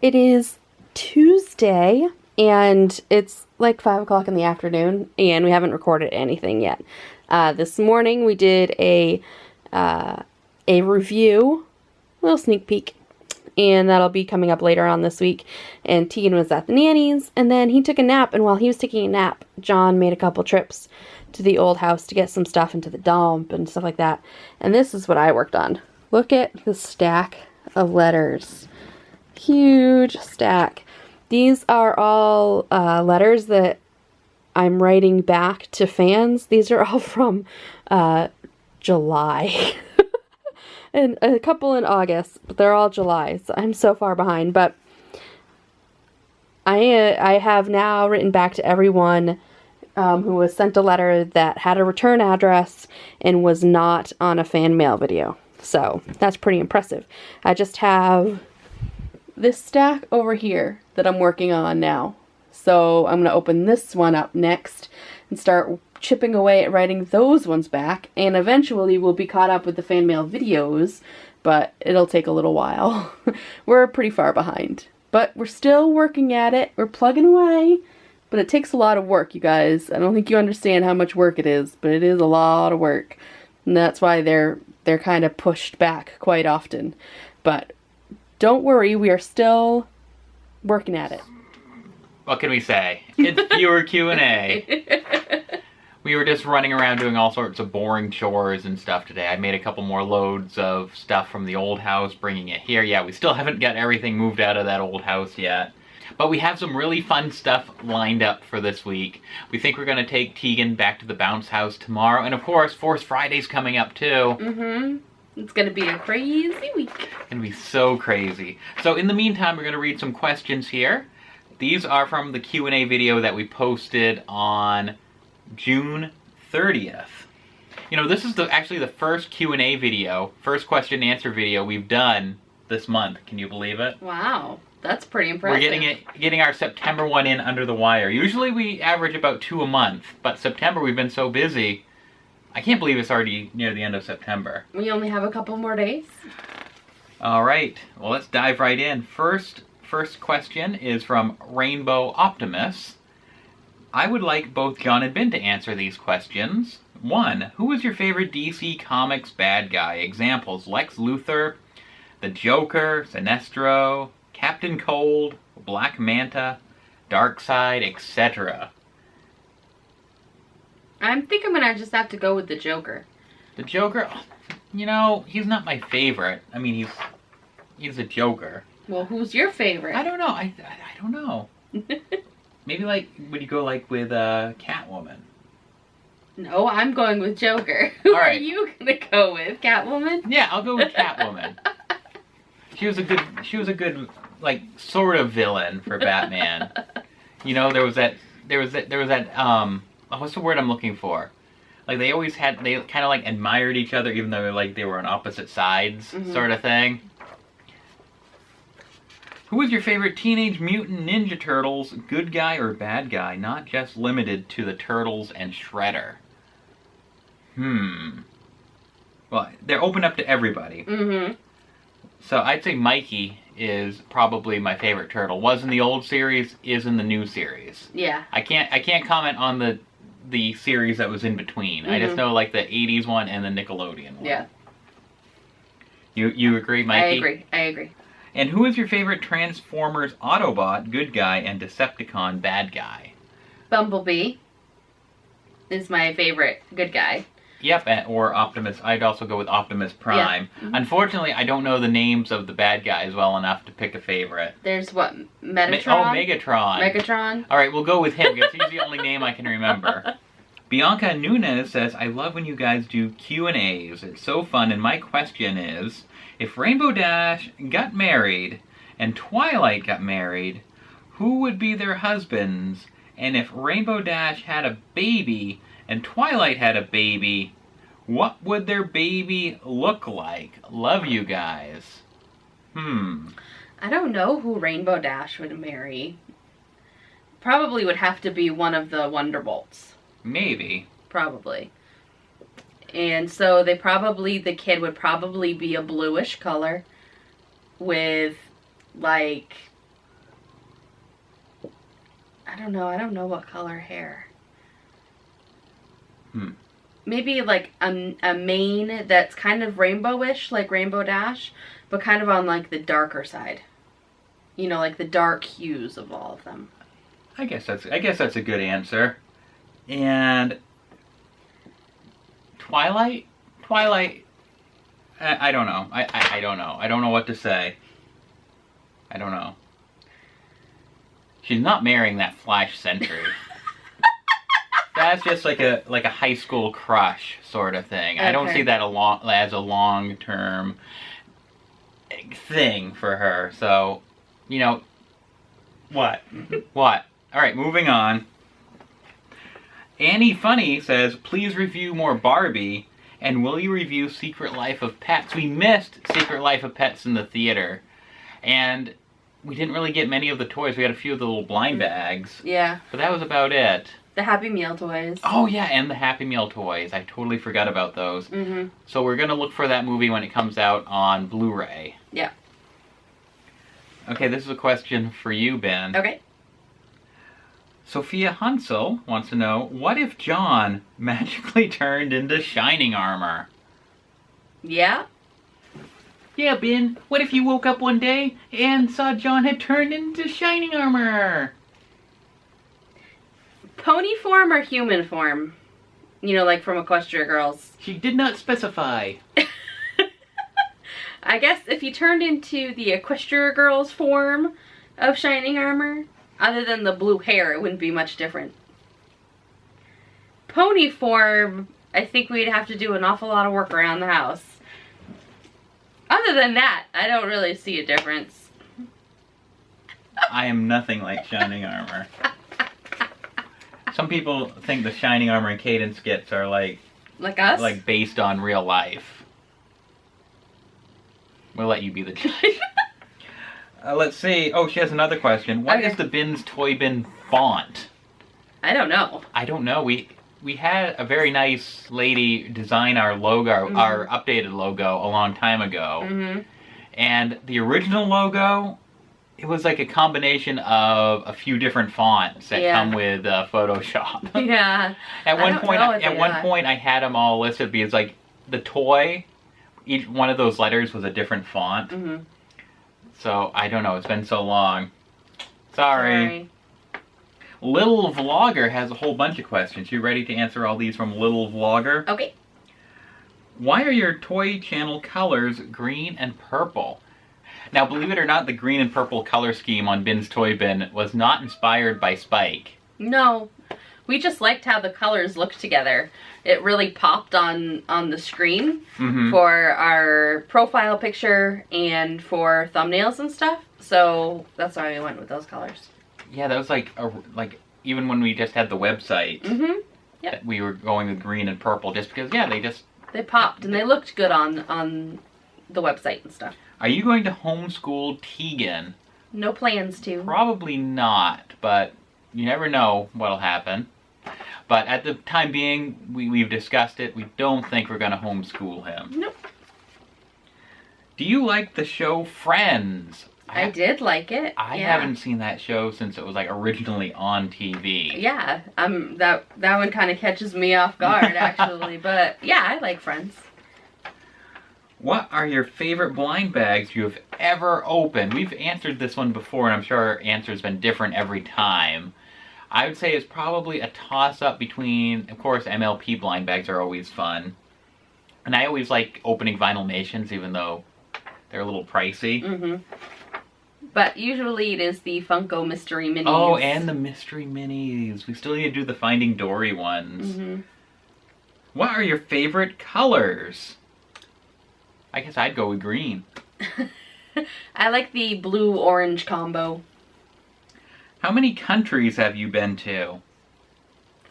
It is Tuesday, and it's like 5 o'clock in the afternoon, and we haven't recorded anything yet. This morning we did a review, a little sneak peek, and that'll be coming up later on this week. And Teagan was at the nanny's, and then he took a nap, and while he was taking a nap, John made a couple trips to the old house to get some stuff into the dump and stuff like that. And this is what I worked on. Look at the stack of letters. Huge stack. These are all letters that I'm writing back to fans. These are all from July. And a couple in August, but they're all July, so I'm so far behind. But I have now written back to everyone who was sent a letter that had a return address and was not on a fan mail video. So that's pretty impressive. I just have this stack over here that I'm working on now. So I'm going to open this one up next and start chipping away at writing those ones back. And eventually we'll be caught up with the fan mail videos, but it'll take a little while. We're pretty far behind. But we're still working at it. We're plugging away. But it takes a lot of work, you guys. I don't think you understand how much work it is, but it is a lot of work. And that's why they're kind of pushed back quite often. But don't worry, we are still working at it. What can we say? It's viewer Q&A. We were just running around doing all sorts of boring chores and stuff today. I made a couple more loads of stuff from the old house, bringing it here. Yeah, we still haven't got everything moved out of that old house yet. But we have some really fun stuff lined up for this week. We think we're going to take Teagan back to the bounce house tomorrow. And of course, Force Friday's coming up too. It's going to be a crazy week. It's going to be so crazy. So in the meantime, we're going to read some questions here. These are from the Q&A video that we posted on June 30th. You know, this is actually the first Q&A video, first question and answer video we've done this month. Can you believe it? Wow, that's pretty impressive. We're getting our September one in under the wire. Usually we average about 2 a month, but September we've been so busy. I can't believe it's already near the end of September. We only have a couple more days. All right, well, let's dive right in. First question is from Rainbow Optimus. I would like both John and Ben to answer these questions. 1. Who was your favorite DC Comics bad guy? Examples: Lex Luthor, the Joker, Sinestro, Captain Cold, Black Manta, Darkseid, etc. I think I'm gonna just have to go with the Joker. The Joker, you know, he's not my favorite. I mean, he's a Joker. Well, who's your favorite? I don't know. I don't know. Maybe like, would you go like with Catwoman? No, I'm going with Joker. Who All right. are you gonna go with? Catwoman? Yeah, I'll go with Catwoman. She was a good like sort of villain for Batman. You know, there was that what's the word I'm looking for? Like they kind of like admired each other even though like they were on opposite sides, sort of thing. Who was your favorite Teenage Mutant Ninja Turtles, good guy or bad guy? Not just limited to the Turtles and Shredder. Well, they're open up to everybody. So I'd say Mikey is probably my favorite turtle. Was in the old series, is in the new series. Yeah. I can't comment on the series that was in between. I just know like the 80s one and the Nickelodeon one. Yeah. You agree, Mikey? I agree. And who is your favorite Transformers Autobot, good guy, and Decepticon, bad guy? Bumblebee is my favorite good guy. Yep, or Optimus. I'd also go with Optimus Prime. Yeah. Unfortunately, I don't know the names of the bad guys well enough to pick a favorite. There's what? Metatron? Megatron. Megatron? All right, we'll go with him because he's the only name I can remember. Bianca Nunez says, I love when you guys do Q&As. It's so fun, and my question is, if Rainbow Dash got married and Twilight got married, who would be their husbands? And if Rainbow Dash had a baby and Twilight had a baby, what would their baby look like? Love you guys. I don't know who Rainbow Dash would marry. Probably would have to be one of the Wonderbolts. Maybe. Probably. And so the kid would probably be a bluish color with like don't know. I don't know what color hair. Hmm. Maybe like a mane that's kind of rainbowish, like Rainbow Dash, but kind of on like the darker side. You know, like the dark hues of all of them. I guess that's a good answer. And Twilight? I don't know. I don't know. I don't know what to say. I don't know. She's not marrying that Flash Sentry. That's just like a high school crush sort of thing. I don't see that as a long-term thing for her. So, you know, what? What? All right, moving on. Annie Funny says, please review more Barbie, and will you review Secret Life of Pets? We missed Secret Life of Pets in the theater, and we didn't really get many of the toys. We had a few of the little blind bags. Yeah. But that was about it. The Happy Meal toys. Oh yeah, and the Happy Meal toys. I totally forgot about those. Mm-hmm. So we're going to look for that movie when it comes out on Blu-ray. Yeah. Okay, this is a question for you, Ben. Okay. Sophia Hansel wants to know, what if John magically turned into Shining Armor? Yeah? Yeah, Ben, what if you woke up one day and saw John had turned into Shining Armor? Pony form or human form? You know, like from Equestria Girls. She did not specify. I guess if he turned into the Equestria Girls form of Shining Armor, other than the blue hair, it wouldn't be much different. Pony form, I think we'd have to do an awful lot of work around the house. Other than that, I don't really see a difference. I am nothing like Shining Armor. Some people think the Shining Armor and Cadence skits are like us? like based on real life. We'll let you be the judge. Let's see. Oh, she has another question. What is the Bin's Toy Bin font? I don't know. I don't know. We had a very nice lady design our logo, our updated logo, a long time ago. Mm-hmm. And the original logo, it was like a combination of a few different fonts that come with Photoshop. Yeah. At one point, I had them all listed because like the toy, each one of those letters was a different font. Mm-hmm. So I don't know. It's been so long. Sorry. Little Vlogger has a whole bunch of questions. You ready to answer all these from Little Vlogger? Okay. Why are your toy channel colors green and purple? Now, believe it or not, the green and purple color scheme on Bin's Toy Bin was not inspired by Spike. No. We just liked how the colors looked together. It really popped on the screen for our profile picture and for thumbnails and stuff. So that's why we went with those colors. Yeah, that was like even when we just had the website, Yep. we were going with green and purple just because they popped and they looked good on the website and stuff. Are you going to homeschool Teagan? No plans to. Probably not, but you never know what'll happen. But at the time being, we've discussed it. We don't think we're going to homeschool him. Nope. Do you like the show Friends? I did like it. I haven't seen that show since it was like originally on TV. Yeah, that one kind of catches me off guard actually, but yeah, I like Friends. What are your favorite blind bags you have ever opened? We've answered this one before, and I'm sure our answer's been different every time. I would say it's probably a toss-up between, of course, MLP blind bags are always fun. And I always like opening Vinyl Nations, even though they're a little pricey. But usually it is the Funko Mystery Minis. Oh, and the Mystery Minis. We still need to do the Finding Dory ones. What are your favorite colors? I guess I'd go with green. I like the blue-orange combo. How many countries have you been to?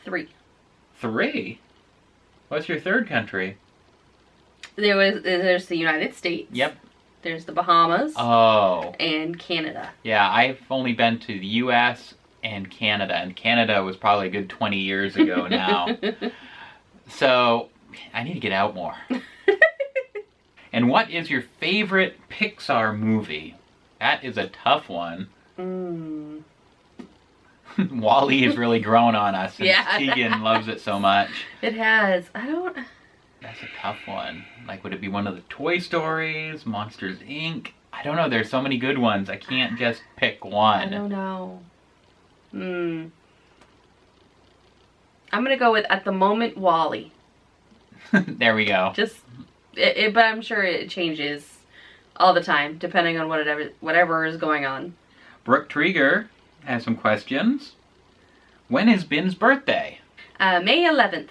3. 3? What's your third country? There's the United States. Yep. There's the Bahamas. Oh. And Canada. Yeah, I've only been to the U.S. and Canada was probably a good 20 years ago now. So, I need to get out more. And what is your favorite Pixar movie? That is a tough one. Wall-E has really grown on us since Yeah. Teagan loves it so much. It has. That's a tough one. Like, would it be one of the Toy Stories? Monsters, Inc.? I don't know. There's so many good ones. I can't just pick one. I don't know. I'm going to go with, at the moment, Wall-E. There we go. But I'm sure it changes all the time, depending on whatever is going on. Brooke Trieger has some questions. When is Ben's birthday? May 11th.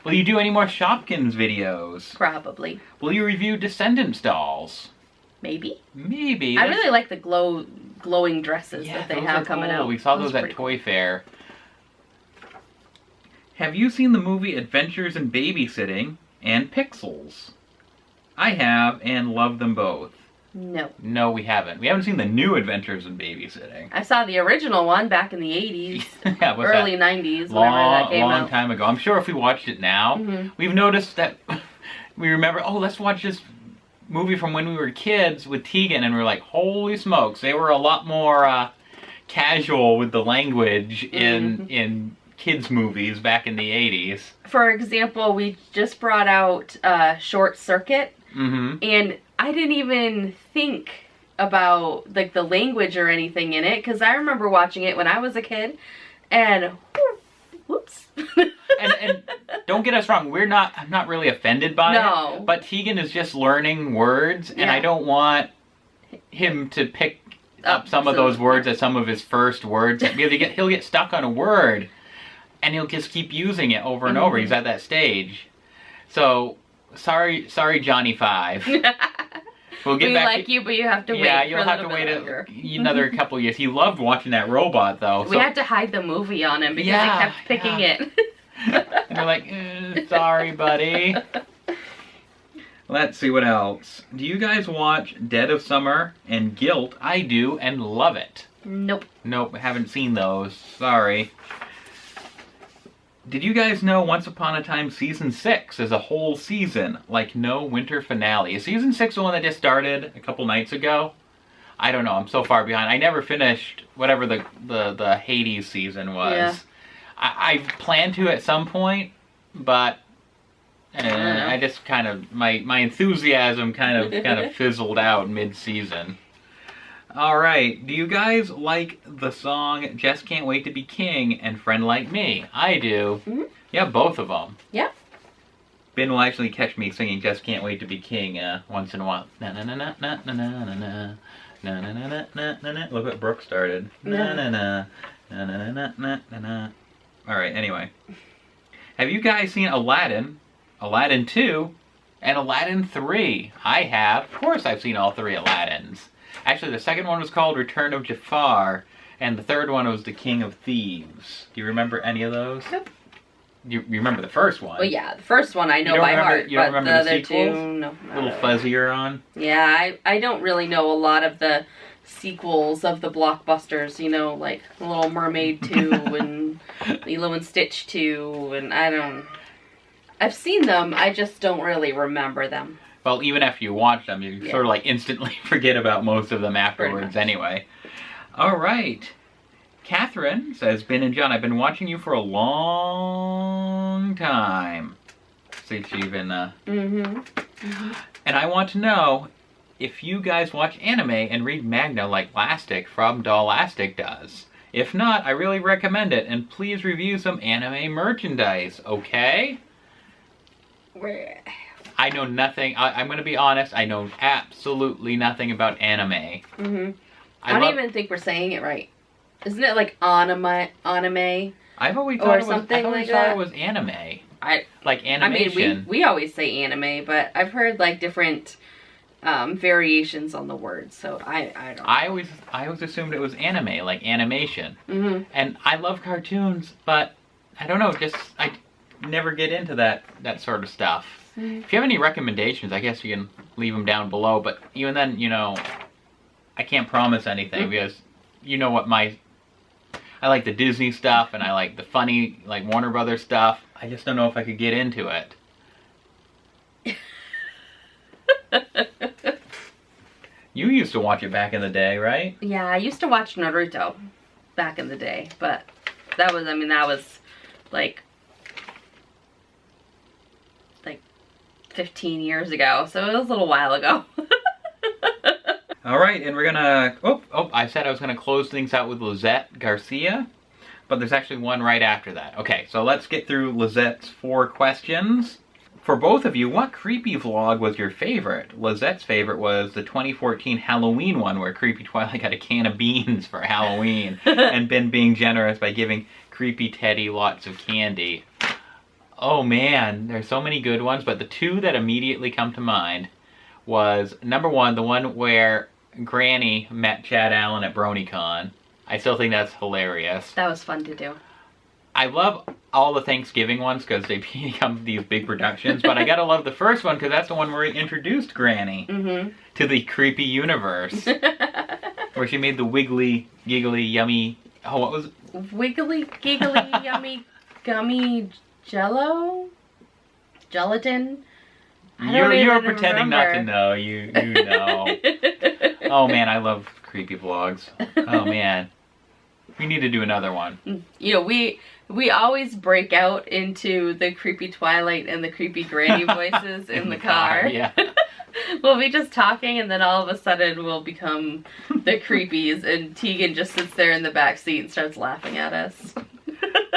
Will you do any more Shopkins videos? Probably. Will you review Descendants dolls? Maybe. Maybe. I really like the glowing dresses that they have coming out. We saw those at Toy Fair. Have you seen the movie Adventures in Babysitting and Pixels? I have, and love them both. No. No, we haven't. We haven't seen the new Adventures in Babysitting. I saw the original one back in the 80s. Yeah, early 90s, whenever that came out. Long time ago. I'm sure if we watched it now, we've noticed that we remember, oh, let's watch this movie from when we were kids with Teagan, and we're like, holy smokes, they were a lot more casual with the language in kids' movies back in the 80s. For example, we just brought out Short Circuit, and I didn't even think about like the language or anything in it, because I remember watching it when I was a kid, and whoops. and don't get us wrong, I'm not really offended by it, but Teagan is just learning words, and I don't want him to pick up some of those words as some of his first words, because he'll get stuck on a word, and he'll just keep using it over and over. He's at that stage. So, sorry, Johnny 5. We'll get back like you, but you have to wait. Yeah, you'll have to wait another couple years. He loved watching that robot, though. We had to hide the movie on him because he kept picking it. And they're like, sorry, buddy. Let's see what else. Do you guys watch Dead of Summer and Guilt? I do, and love it. Nope. Nope, haven't seen those. Sorry. Did you guys know Once Upon a Time Season 6 is a whole season, like no winter finale? Is Season 6 the one that just started a couple nights ago? I don't know, I'm so far behind. I never finished whatever the Hades season was. Yeah. I plan to at some point, but I just kind of, my enthusiasm kind of fizzled out mid-season. Alright, do you guys like the song Just Can't Wait to Be King and Friend Like Me? I do. Yeah, both of them. Yeah. Ben will actually catch me singing Just Can't Wait to Be King once in a while. Na na na na na na na na na na na na na na na. Look what Brooke started. Na na na na na na na na na. Alright, anyway. Have you guys seen Aladdin, Aladdin 2, and Aladdin 3? I have. Of course I've seen all three Aladdins. Actually, the second one was called Return of Jafar, and the third one was The King of Thieves. Do you remember any of those? Nope. You remember the first one? Well, yeah, the first one I know by heart, you don't but remember the other two, no. A little fuzzier on? Yeah, I don't really know a lot of the sequels of the blockbusters, you know, like Little Mermaid 2 and Lilo and Stitch 2, and I've seen them, I just don't really remember them. Well, even after you watch them, you sort of like instantly forget about most of them afterwards anyway. All right. Catherine says, Ben and John, I've been watching you for a long time. See, she even, And I want to know if you guys watch anime and read manga like Lastic from Dollastic does. If not, I really recommend it, and please review some anime merchandise, okay? I know nothing. I'm going to be honest. I know absolutely nothing about anime. I don't even think we're saying it right. Isn't it like anime? I've always thought it was something like thought it was anime. Like animation. I mean, we always say anime, but I've heard like different variations on the word. So I don't know. I always assumed it was anime, like animation. And I love cartoons, but I don't know. I never get into that sort of stuff. If you have any recommendations, I guess you can leave them down below. But even then, you know, I can't promise anything because you know what I like the Disney stuff and I like the funny, like Warner Brothers stuff. I just don't know if I could get into it. You used to watch it back in the day, right? Yeah, I used to watch Naruto. back in the day, but that was, I mean, that was like 15 years ago, so it was a little while ago. All right, and we're gonna, I said I was gonna close things out with Lizette Garcia, but there's actually one right after that. Okay, so let's get through Lizette's 4 questions. For both of you, what creepy vlog was your favorite? Lizette's favorite was the 2014 Halloween one where Creepy Twilight got a can of beans for Halloween and been being generous by giving Creepy Teddy lots of candy. Oh man, there's so many good ones, but the 2 that immediately come to mind was, number 1, the one where Granny met Chad Allen at BronyCon. I still think that's hilarious. That was fun to do. I love all the Thanksgiving ones because they become these big productions, but I gotta love the first one because that's the one where he introduced Granny to the creepy universe. Where she made the wiggly, giggly, yummy, oh, what was it? Wiggly, giggly, yummy, gummy jello? Gelatin? You're pretending not to know. You know. Oh man, I love creepy vlogs. Oh man. We need to do another one. You know, we always break out into the creepy Twilight and the creepy Granny voices in the car. Yeah. We'll be just talking and then all of a sudden we'll become the creepies and Teagan just sits there in the back seat and starts laughing at us.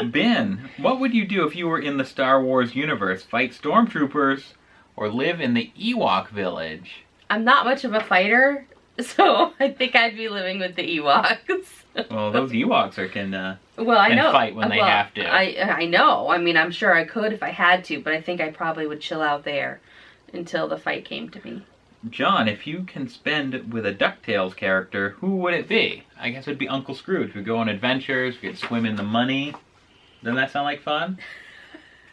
Ben, what would you do if you were in the Star Wars universe? Fight stormtroopers or live in the Ewok village? I'm not much of a fighter, so I think I'd be living with the Ewoks. Well, those Ewoks can fight when they have to. I know. I mean, I'm sure I could if I had to, but I think I probably would chill out there until the fight came to me. John, if you can spend with a DuckTales character, who would it be? I guess it would be Uncle Scrooge. We'd go on adventures, we could swim in the money. Doesn't that sound like fun?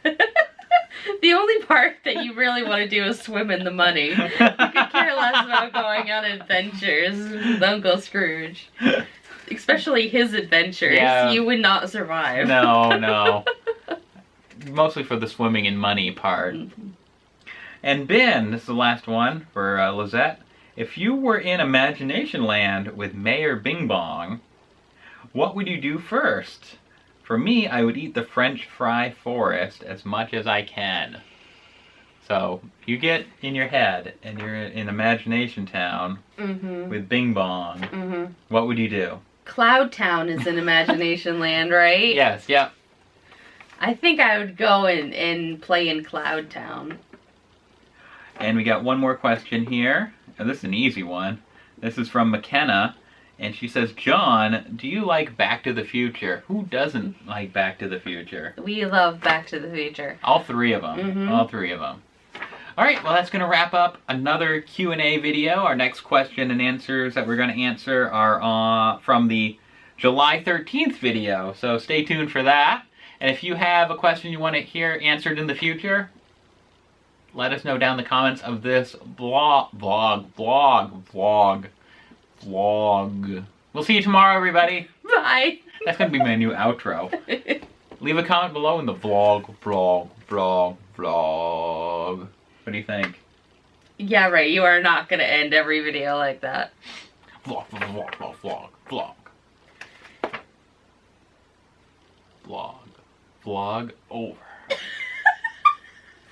The only part that you really want to do is swim in the money. You could care less about going on adventures with Uncle Scrooge. Especially his adventures. Yeah. You would not survive. No. Mostly for the swimming in money part. And Ben, this is the last one for Lizette. If you were in Imagination Land with Mayor Bing Bong, what would you do first? For me, I would eat the French fry forest as much as I can. So, if you get in your head and you're in Imagination Town with Bing Bong, what would you do? Cloud Town is in Imagination Land, right? Yes, yep. I think I would go and play in Cloud Town. And we got one more question here. And this is an easy one. This is from McKenna. And she says, John, do you like Back to the Future? Who doesn't like Back to the Future? We love Back to the Future. All 3 of them. All 3 of them. All right, well, that's going to wrap up another Q&A video. Our next question and answers that we're going to answer are from the July 13th video. So stay tuned for that. And if you have a question you want to hear answered in the future, let us know down in the comments of this vlog. We'll see you tomorrow, everybody. Bye. That's going to be my new outro. Leave a comment below in the vlog. What do you think? Yeah, right. You are not going to end every video like that. Vlog over.